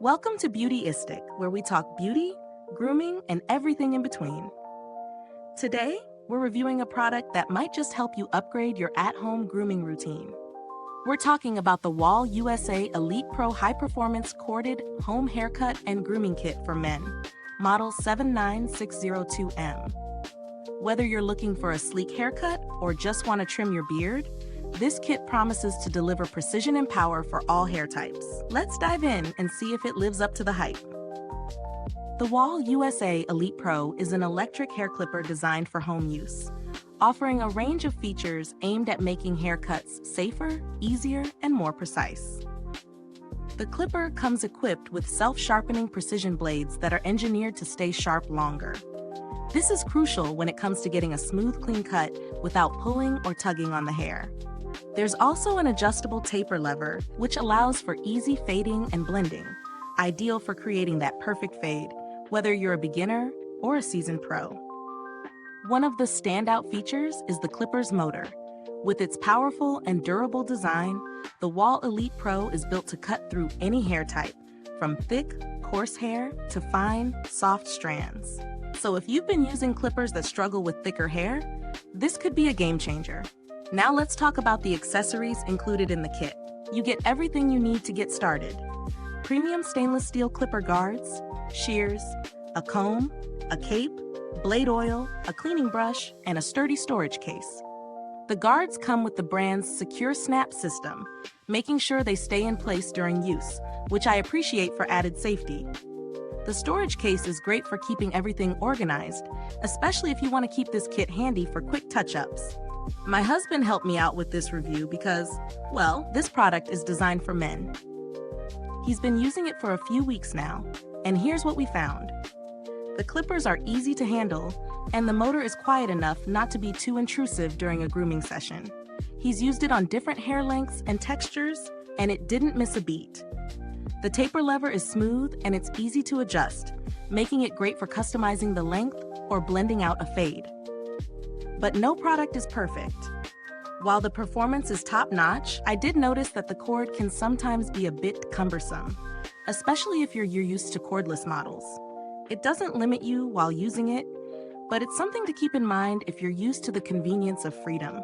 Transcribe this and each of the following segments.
Welcome to Beautyistic, where we talk beauty, grooming, and everything in between. Today, we're reviewing a product that might just help you upgrade your at-home grooming routine. We're talking about the Wahl USA Elite Pro High-Performance Corded Home Haircut and Grooming Kit for Men, model 79602M. Whether you're looking for a sleek haircut or just want to trim your beard, this kit promises to deliver precision and power for all hair types. Let's dive in and see if it lives up to the hype. The Wahl USA Elite Pro is an electric hair clipper designed for home use, offering a range of features aimed at making haircuts safer, easier, and more precise. The clipper comes equipped with self-sharpening precision blades that are engineered to stay sharp longer. This is crucial when it comes to getting a smooth, clean cut without pulling or tugging on the hair. There's also an adjustable taper lever, which allows for easy fading and blending, ideal for creating that perfect fade, whether you're a beginner or a seasoned pro. One of the standout features is the clipper's motor. With its powerful and durable design, the Wahl Elite Pro is built to cut through any hair type, from thick, coarse hair to fine, soft strands. So if you've been using clippers that struggle with thicker hair, this could be a game changer. Now let's talk about the accessories included in the kit. You get everything you need to get started. Premium stainless steel clipper guards, shears, a comb, a cape, blade oil, a cleaning brush, and a sturdy storage case. The guards come with the brand's secure snap system, making sure they stay in place during use, which I appreciate for added safety. The storage case is great for keeping everything organized, especially if you want to keep this kit handy for quick touch-ups. My husband helped me out with this review because, well, this product is designed for men. He's been using it for a few weeks now, and here's what we found. The clippers are easy to handle, and the motor is quiet enough not to be too intrusive during a grooming session. He's used it on different hair lengths and textures, and it didn't miss a beat. The taper lever is smooth and it's easy to adjust, making it great for customizing the length or blending out a fade. But no product is perfect. While the performance is top-notch, I did notice that the cord can sometimes be a bit cumbersome, especially if you're used to cordless models. It doesn't limit you while using it, but it's something to keep in mind if you're used to the convenience of freedom.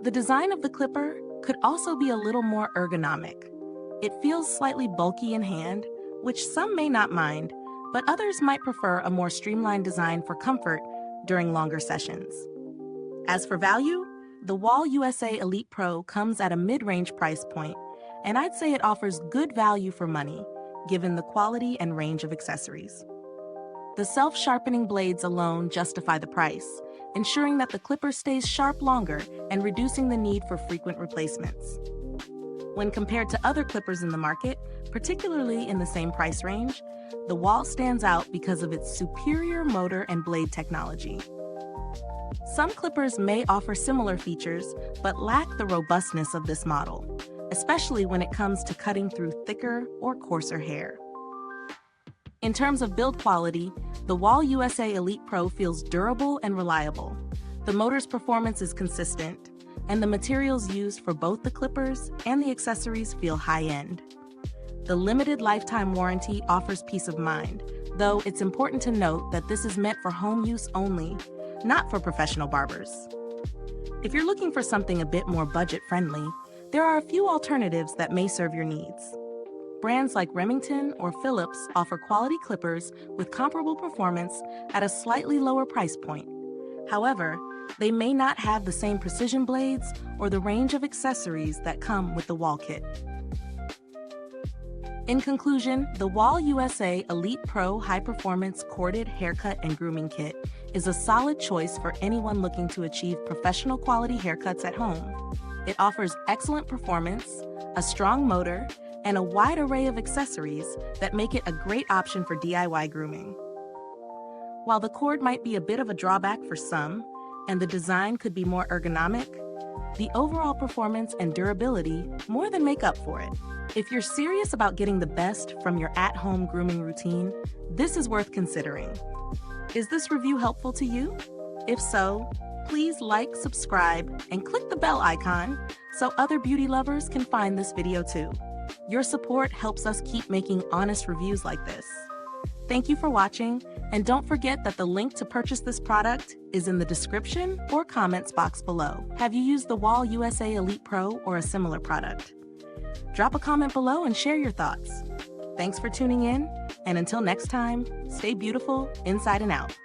The design of the clipper could also be a little more ergonomic. It feels slightly bulky in hand, which some may not mind, but others might prefer a more streamlined design for comfort during longer sessions. As for value, the Wahl USA Elite Pro comes at a mid-range price point, and I'd say it offers good value for money, given the quality and range of accessories. The self-sharpening blades alone justify the price, ensuring that the clipper stays sharp longer and reducing the need for frequent replacements. When compared to other clippers in the market, particularly in the same price range, the Wahl stands out because of its superior motor and blade technology. Some clippers may offer similar features, but lack the robustness of this model, especially when it comes to cutting through thicker or coarser hair. In terms of build quality, the Wahl USA Elite Pro feels durable and reliable. The motor's performance is consistent, and the materials used for both the clippers and the accessories feel high-end. The limited lifetime warranty offers peace of mind, though it's important to note that this is meant for home use only, not for professional barbers. If you're looking for something a bit more budget-friendly, there are a few alternatives that may serve your needs. Brands like Remington or Philips offer quality clippers with comparable performance at a slightly lower price point. However, they may not have the same precision blades or the range of accessories that come with the Wahl kit. In conclusion, the Wahl USA Elite Pro High-Performance Corded Haircut and Grooming Kit is a solid choice for anyone looking to achieve professional quality haircuts at home. It offers excellent performance, a strong motor, and a wide array of accessories that make it a great option for DIY grooming. While the cord might be a bit of a drawback for some, and the design could be more ergonomic, the overall performance and durability more than make up for it. If you're serious about getting the best from your at-home grooming routine, this is worth considering. Is this review helpful to you? If so, please like, subscribe, and click the bell icon so other beauty lovers can find this video too. Your support helps us keep making honest reviews like this. Thank you for watching, and don't forget that the link to purchase this product is in the description or comments box below. Have you used the Wahl USA Elite Pro or a similar product? Drop a comment below and share your thoughts. Thanks for tuning in, and until next time, stay beautiful inside and out.